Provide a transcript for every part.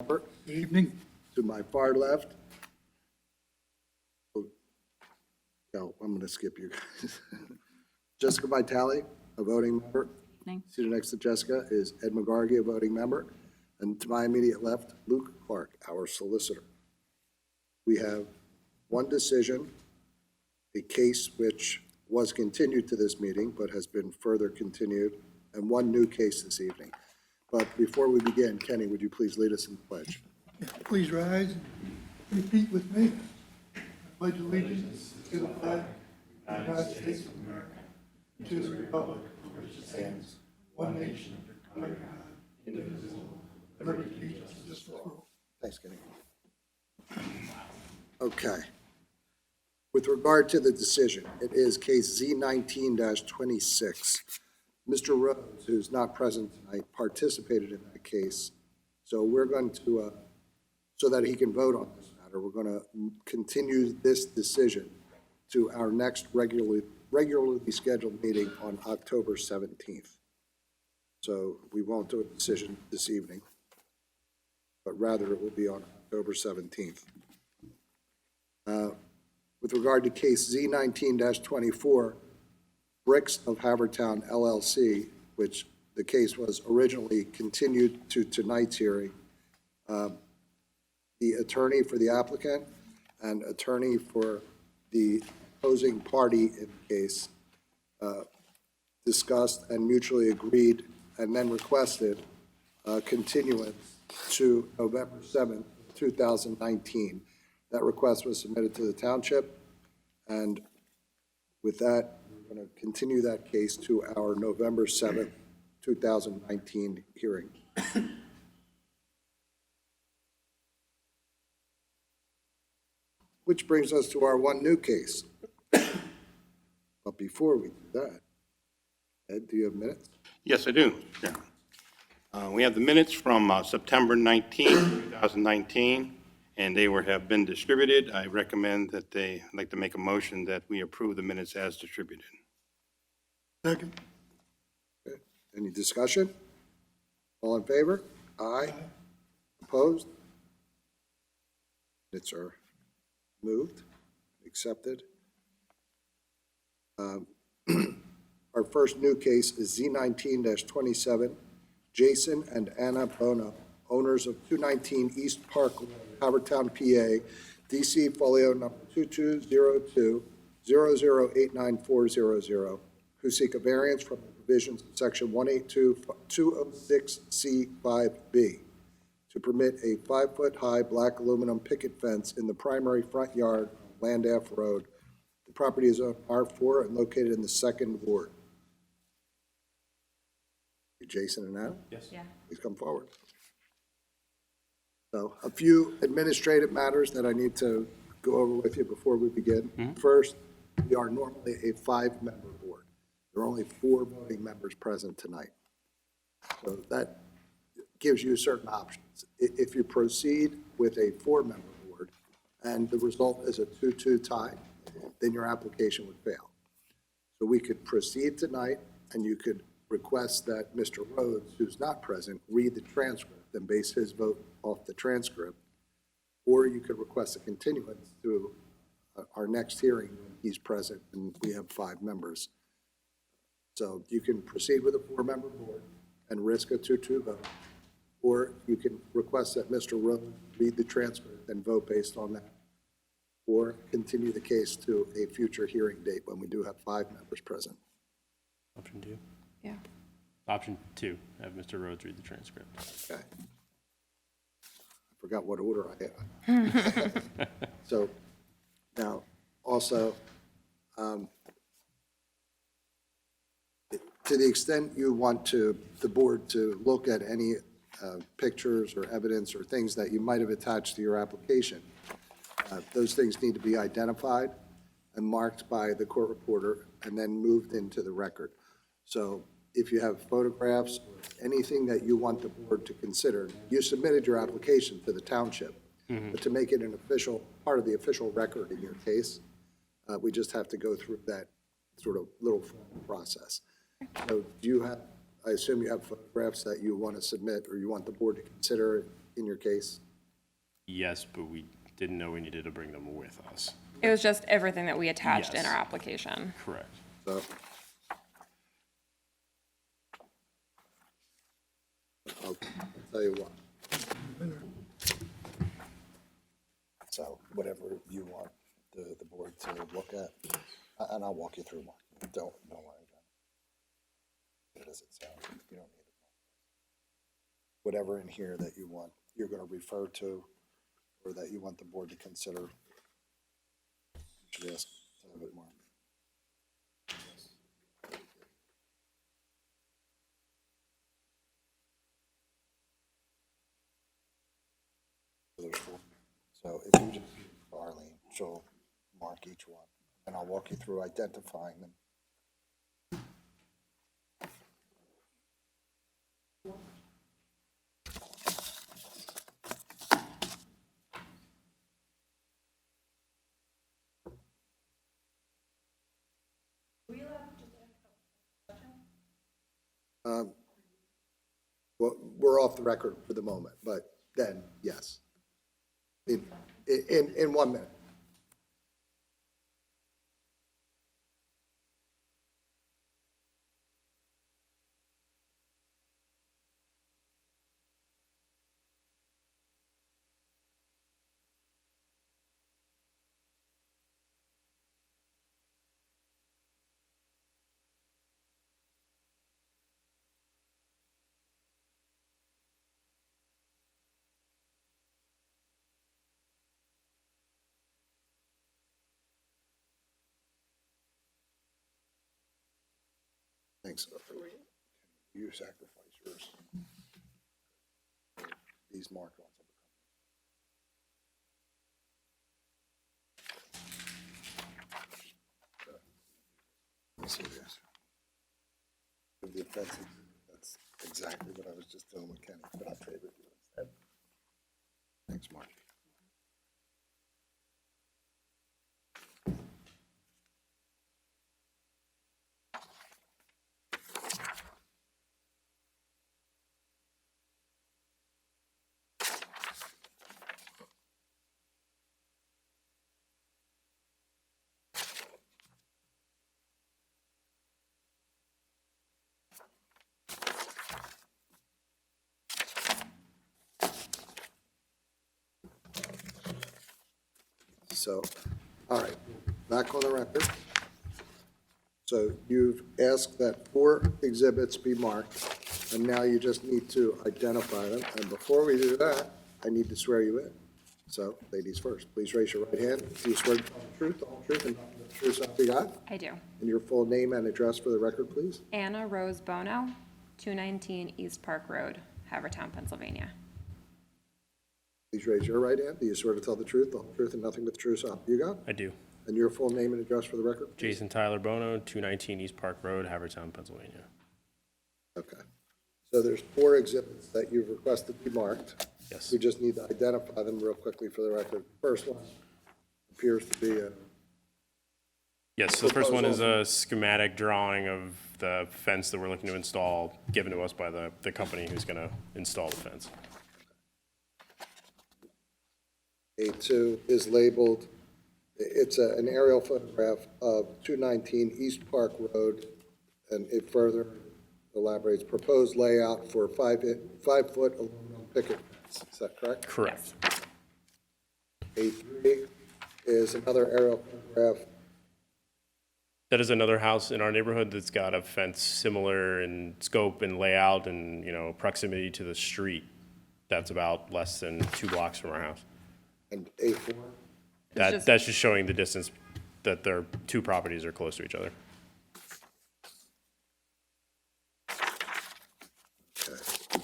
Good Evening. To my far left. No, I'm going to skip you guys. Jessica Vitale, a voting member. Evening. Seated next to Jessica is Ed McGargy, a voting member. And to my immediate left, Luke Clark, our solicitor. We have one decision, a case which was continued to this meeting but has been further continued, and one new case this evening. But before we begin, Kenny, would you please lead us in the pledge? Please rise and repeat with me. I pledge allegiance to the flag of the United States of America, and to the republic for which it stands, one nation, under God, indivisible, with liberty and justice for all. Thanks, Kenny. Okay. With regard to the decision, it is case Z19-26. Mr. Rhodes, who's not present tonight, participated in that case. So we're going to, so that he can vote on this matter, we're going to continue this decision to our next regularly scheduled meeting on October 17th. So we won't do a decision this evening, but rather it will be on October 17th. With regard to case Z19-24, Bricks of Haverford Town LLC, which the case was originally continued to tonight's hearing, the attorney for the applicant and attorney for the opposing party in the case discussed and mutually agreed and then requested continuance to November 7th, 2019. That request was submitted to the township, and with that, we're going to continue that case to our November 7th, 2019 hearing. Which brings us to our one new case. But before we do that, Ed, do you have minutes? Yes, I do, Chairman. We have the minutes from September 19, 2019, and they have been distributed. I recommend that I'd like to make a motion that we approve the minutes as distributed. Second. Okay. Any discussion? All in favor? Aye. Opposed? Minutes are moved, accepted. Our first new case is Z19-27, Jason and Anna Bono, owners of 219 East Park Road, Haverford Town, PA, DC folio number 2202-008940, who seek a variance from the provisions of section 182-206C5B to permit a 5-foot-high black aluminum picket fence in the primary front yard on Land Ave Road. The property is on R4 and located in the 2nd Ward. Jason and Anna? Yes. Yeah. Please come forward. So a few administrative matters that I need to go over with you before we begin. First, we are normally a 5-member board. There are only 4 voting members present tonight. So that gives you certain options. If you proceed with a 4-member board and the result is a 2-2 tie, then your application would fail. So we could proceed tonight and you could request that Mr. Rhodes, who's not present, read the transcript and base his vote off the transcript. Or you could request a continuance to our next hearing when he's present and we have 5 members. So you can proceed with a 4-member board and risk a 2-2 vote. Or you can request that Mr. Rhodes read the transcript and vote based on that. Or continue the case to a future hearing date when we do have 5 members present. Option 2. Yeah. Option 2, have Mr. Rhodes read the transcript. Okay. I forgot what order I had. So now, also, to the extent you want the board to look at any pictures or evidence or things that you might have attached to your application, those things need to be identified and marked by the court reporter and then moved into the record. So if you have photographs or anything that you want the board to consider, you submitted your application to the township, but to make it an official, part of the official record in your case, we just have to go through that sort of little formal process. So do you have, I assume you have photographs that you want to submit or you want the board to consider in your case? Yes, but we didn't know we needed to bring them with us. It was just everything that we attached in Yes. our application. Correct. So I'll tell you what. So whatever you want the board to look at, and I'll walk you through one. Don't worry about it. It doesn't sound, you don't need it. Whatever in here that you want, you're going to refer to, or that you want the board to consider. You should ask a little bit more. So there's four. So if you just, Arlene, she'll mark each one, and I'll walk you through identifying them. Well, we're off the record for the moment, but then, yes. In 1 minute. Thanks. You sacrifice yours. These marked ones. Let me see this. The offensive, that's exactly what I was just doing with Kenny, but I'll trade with you instead. Thanks, Mark. So, all right, back on the record. So you've asked that 4 exhibits be marked, and now you just need to identify them. And before we do that, I need to swear you in. So, ladies first, please raise your right hand. Do you swear to tell the truth, the whole truth, and nothing but the truth, so help you God? I do. And your full name and address for the record, please? Anna Rose Bono, 219 East Park Road, Havertown, Pennsylvania. Please raise your right hand. Do you swear to tell the truth, the whole truth, and nothing but the truth, so help you God? I do. And your full name and address for the record, please? Jason Tyler Bono, 219 East Park Road, Havertown, Pennsylvania. Okay. So there's 4 exhibits that you've requested be marked. Yes. We just need to identify them real quickly for the record. First one appears to be a, Yes, so the first one is Proposal. a schematic drawing of the fence that we're looking to install, given to us by the company who's going to install the fence. A2 is labeled, it's an aerial photograph of 219 East Park Road, and it further elaborates proposed layout for 5-foot aluminum picket fence. Is that correct? Correct. A3 is another aerial photograph. That is another house in our neighborhood that's got a fence similar in scope and layout and, proximity to the street. That's about less than 2 blocks from our house. And A4, just- That's just showing the distance that their 2 properties are close to each other. okay.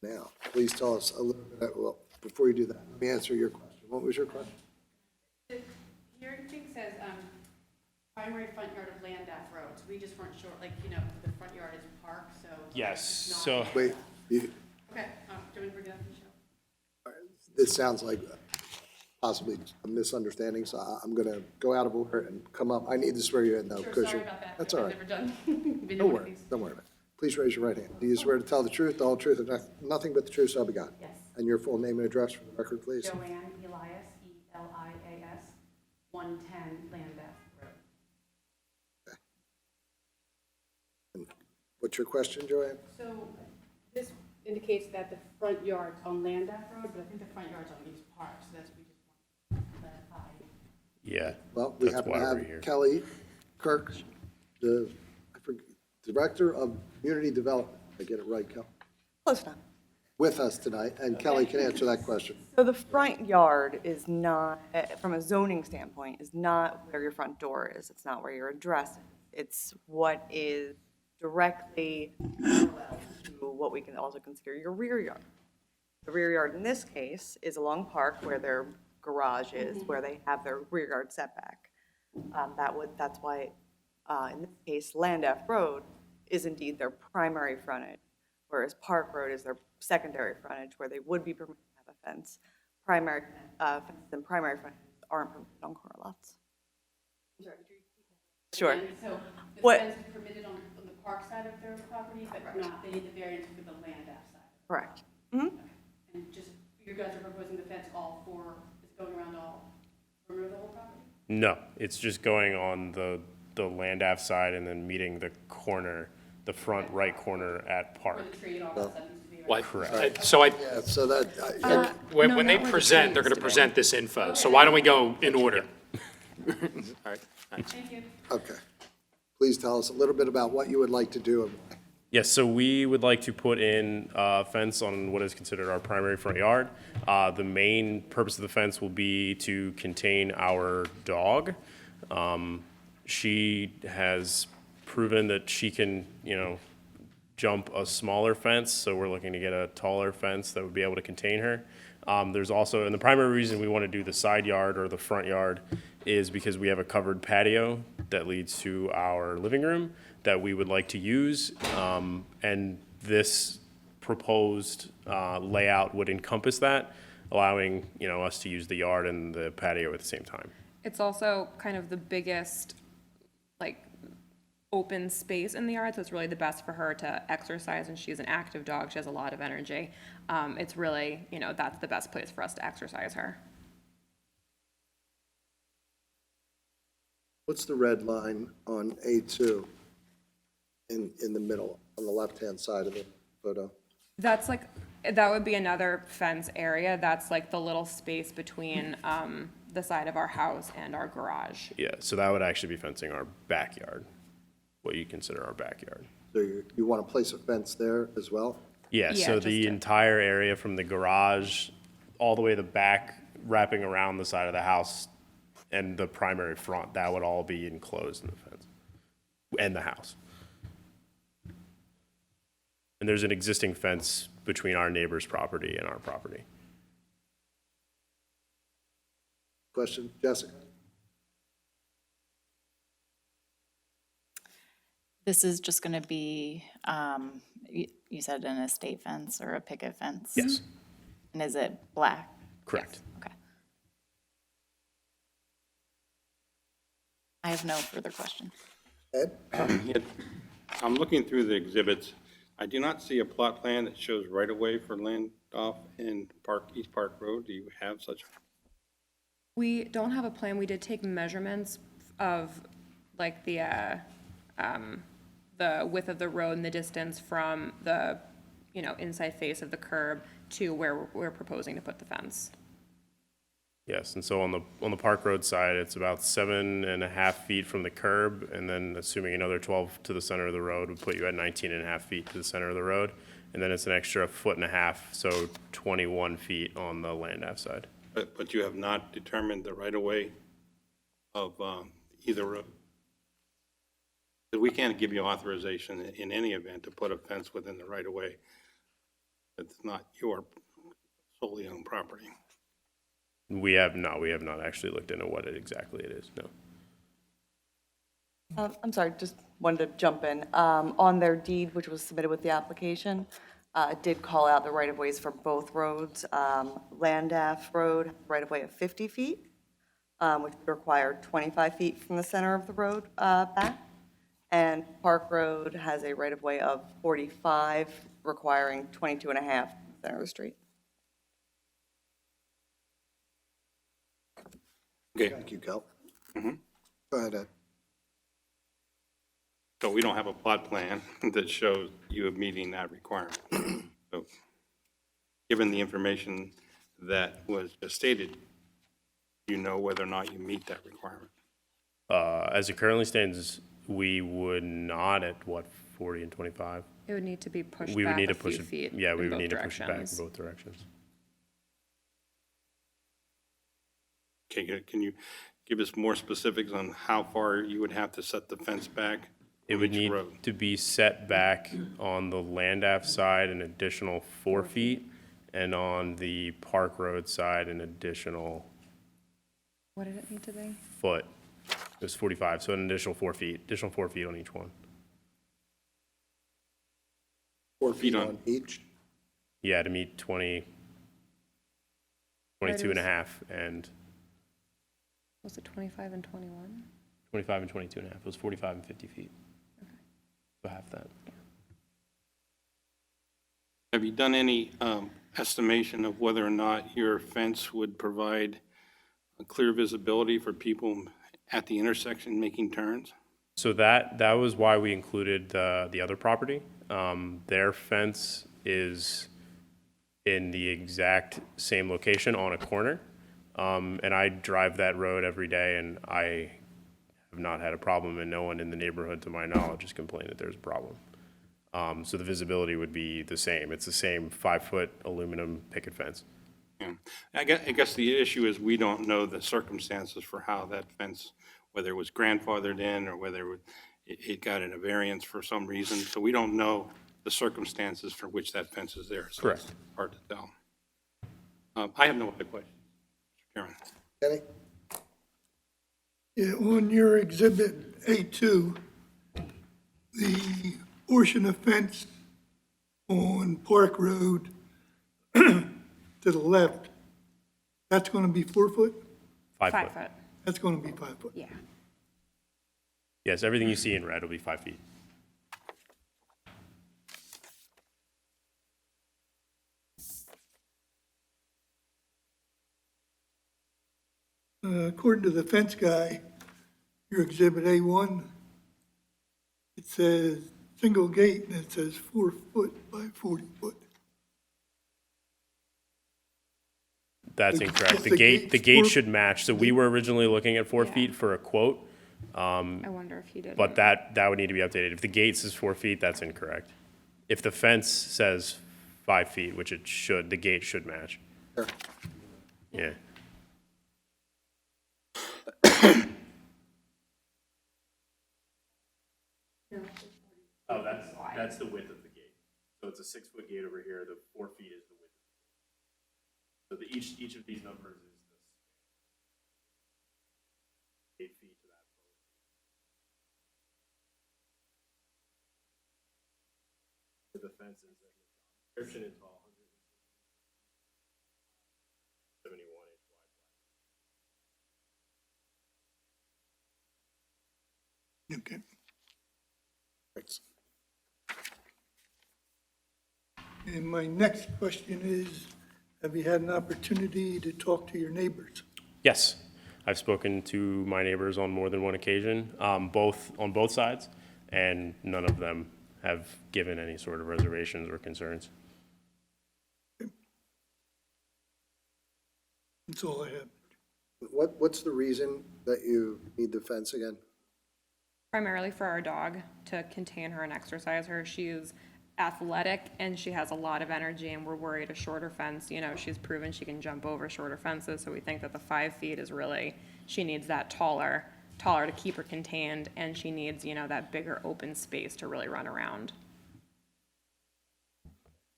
Now, please tell us a little bit, well, before you do that, let me answer your question. What was your question? Your thing says, primary front yard of land off road, so we just weren't sure, the front yard is park, so. Yes, it's so- not- Wait, Okay, do you want to bring it up, Michelle? this sounds like possibly a misunderstanding, so I'm going to go out of order and come up. I need to swear you in, though. Sure, because sorry you're- about that. That's all I've right. never done. been in Don't one of worry, these. don't worry about it. Please raise your right hand. Do you swear to tell the truth, the whole truth, and nothing but the truth, so help you God? Yes. And your full name and address for the record, please? Joanne Elias, Elias, 110 Lambeth Road. And what's your question, Joanne? So this indicates that the front yard's on Lambeth Road, but I think the front yard's on East Park, so that's, we just want to clarify. Yeah. Well, we That's happen why to we're have here. Kelly Kirk, the Director of Community Development. Did I get it right, Kelly? Close enough. With us tonight, and Kelly can answer that question. So the front yard is not, from a zoning standpoint, is not where your front door is. It's not where your address is. It's what is directly parallel to what we can also consider your rear yard. The rear yard in this case is along Park where their garage is, where they have their rear yard setback. That's why, in this case, Lambeth Road is indeed their primary frontage, whereas Park Road is their secondary frontage, where they would be permitted to have a fence. Primary, fences and primary frontages aren't permitted on corner lots. Sure. And so the What- fence is permitted on the Park side of their property, but not, they need the variance for the Lambeth side. Correct. And just, you guys are proposing the fence all four, is going around all, perimeter of the whole property? No, it's just going on the Landaf side and then meeting the corner, the front right corner at Where Park. the tree and all that stuff needs to be, right? Why- Correct. So Yeah, so that, when they present, they're going to present this info. So why don't we go in order? All right, thanks. Thank you. okay. Please tell us a little bit about what you would like to do and why. Yes, so we would like to put in a fence on what is considered our primary front yard. The main purpose of the fence will be to contain our dog. She has proven that she can, jump a smaller fence, so we're looking to get a taller fence that would be able to contain her. There's also, and the primary reason we want to do the side yard or the front yard is because we have a covered patio that leads to our living room that we would like to use. And this proposed layout would encompass that, allowing, us to use the yard and the patio at the same time. It's also kind of the biggest, open space in the yard, so it's really the best for her to exercise, and she's an active dog, she has a lot of energy. It's really, that's the best place for us to exercise her. What's the red line on A2 in the middle, on the left-hand side of the photo? That's that would be another fence area, that's the little space between, the side of our house and our garage. Yeah, so that would actually be fencing our backyard, what you consider our backyard. So you want to place a fence there as well? Yeah, Yeah, so just the to- entire area from the garage all the way to the back, wrapping around the side of the house and the primary front, that would all be enclosed in the fence and the house. And there's an existing fence between our neighbor's property and our property. Question, Jessica? This is just going to be, you said an estate fence or a picket fence? Yes, And is it black? correct. Okay. I have no further questions. Ed? I'm looking through the exhibits. I do not see a plot plan that shows right-of-way for Landoff in East Park Road. Do you have such? We don't have a plan, we did take measurements of the width of the road and the distance from the, inside face of the curb to where we're proposing to put the fence. Yes, and so on the Park Road side, it's about 7.5 feet from the curb, and then assuming another 12 to the center of the road would put you at 19.5 feet to the center of the road. And then it's an extra 1.5 feet, so 21 feet on the Landaf side. But you have not determined the right-of-way of either road? We can't give you authorization in any event to put a fence within the right-of-way. It's not your solely owned property. We have not actually looked into what exactly it is, no. I'm sorry, just wanted to jump in. On their deed, which was submitted with the application, it did call out the right-of-ways for both roads. Landaf Road, right-of-way of 50 feet, which would require 25 feet from the center of the road back. And Park Road has a right-of-way of 45, requiring 22 and a half center of the street. Okay, Thank you, Kel. Go ahead, Ed. so we don't have a plot plan that shows you are meeting that requirement. So, given the information that was just stated, you know whether or not you meet that requirement. As it currently stands, we would not at what, 40 and 25? It would need to be pushed We would back need a to push few it, feet yeah, we in would both need to push it back in directions. both directions. Okay, can you give us more specifics on how far you would have to set the fence back It on would each need road? to be set back on the Land Ave side an additional 4 feet, and on the Park Road side an additional What did it need to be? foot. It was 45, so an additional 4 feet, additional 4 feet on each one. 4 feet on- on each. Yeah, to meet 20, 22 and a half, and Was it 25 and 21? 25 and 22 and a half. It was 45 and 50 feet. So half that. Have you done any estimation of whether or not your fence would provide a clear visibility for people at the intersection making turns? So that was why we included the other property. Their fence is in the exact same location on a corner. And I drive that road every day, and I have not had a problem, and no one in the neighborhood, to my knowledge, has complained that there's a problem. So the visibility would be the same. It's the same 5-foot aluminum picket fence. Yeah. I guess the issue is we don't know the circumstances for how that fence, whether it was grandfathered in or whether it got in a variance for some reason. So we don't know the circumstances for which that fence is there. So it's Correct. hard to tell. I have no other questions, Mr. Chairman. Kenny? Yeah, on your exhibit A2, the portion of fence on Park Road to the left, that's going to be 4 foot? 5 5 foot. foot, That's going to be 5 foot. yeah. Yes, everything you see in red will be 5 feet. According to the fence guy, your exhibit A1, it says single gate and it says 4 foot by 40 foot. That's If incorrect. the The gate gate's 4 should match. So we were originally looking at 4 Yeah. feet for a quote, I wonder if he did. but that would need to be updated. If the gate says 4 feet, that's incorrect. If the fence says 5 feet, which it should, the gate should match. Sure. Yeah. Oh, that's the width of the gate. So it's a 6-foot gate over here, the 4 feet is the width. So each of these numbers is the 8 feet to that. The fence is, description is all 171 inch wide. Okay. Thanks. And my next question is, have you had an opportunity to talk to your neighbors? Yes, I've spoken to my neighbors on more than one occasion, on both sides, and none of them have given any sort of reservations or concerns. That's all I have. What's the reason that you need the fence again? Primarily for our dog, to contain her and exercise her. She's athletic and she has a lot of energy, and we're worried a shorter fence, she's proven she can jump over shorter fences, so we think that the 5 feet is really, she needs that taller to keep her contained, and she needs, that bigger open space to really run around.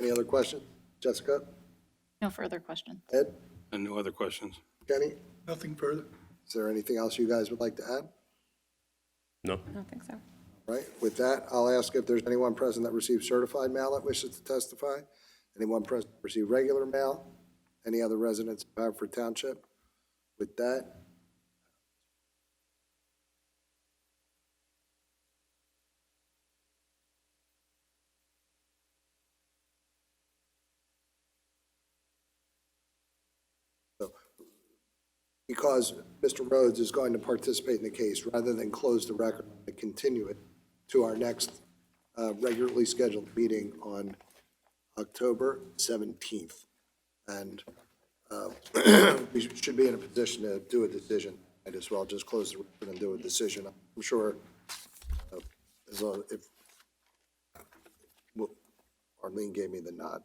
Any other questions? Jessica? No further questions. Ed? And no other questions? Kenny? Nothing further. Is there anything else you guys would like to add? No? I don't think so. Right, with that, I'll ask if there's anyone present that received certified mail that wishes to testify. Anyone present that received regular mail? Any other residents of Haverford Township? With that, because Mr. Rhodes is going to participate in the case, rather than close the record, I continue it to our next regularly scheduled meeting on October 17th. And we should be in a position to do a decision. Might as well just close the record and do a decision. I'm sure as long if well, Arlene gave me the nod.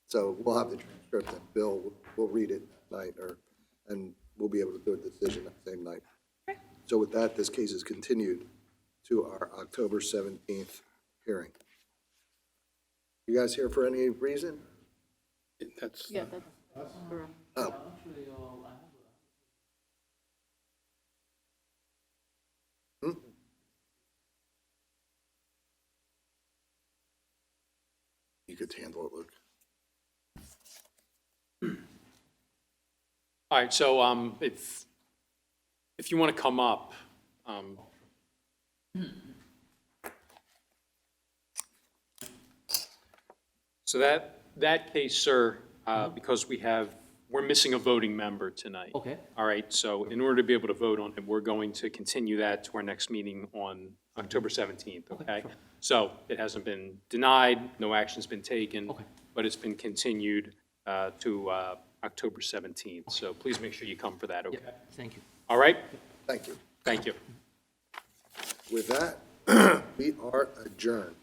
So we'll have the transcript and Bill will read it tonight and we'll be able to do a decision that same night. So with that, this case is continued to our October 17th hearing. You guys here for any reason? That's, Oh. Hmm? You could handle it, Luke. All right, so if you want to come up, so that case, sir, because we're missing a voting member tonight. Okay. All right, so in order to be able to vote on it, we're going to continue that to our next meeting on October 17th, okay? sure. So it hasn't been denied, no action's been taken. Okay. But it's been continued to October 17th. So please make sure you come for that, okay? Thank you. All right? Thank you. Thank you. With that, we are adjourned.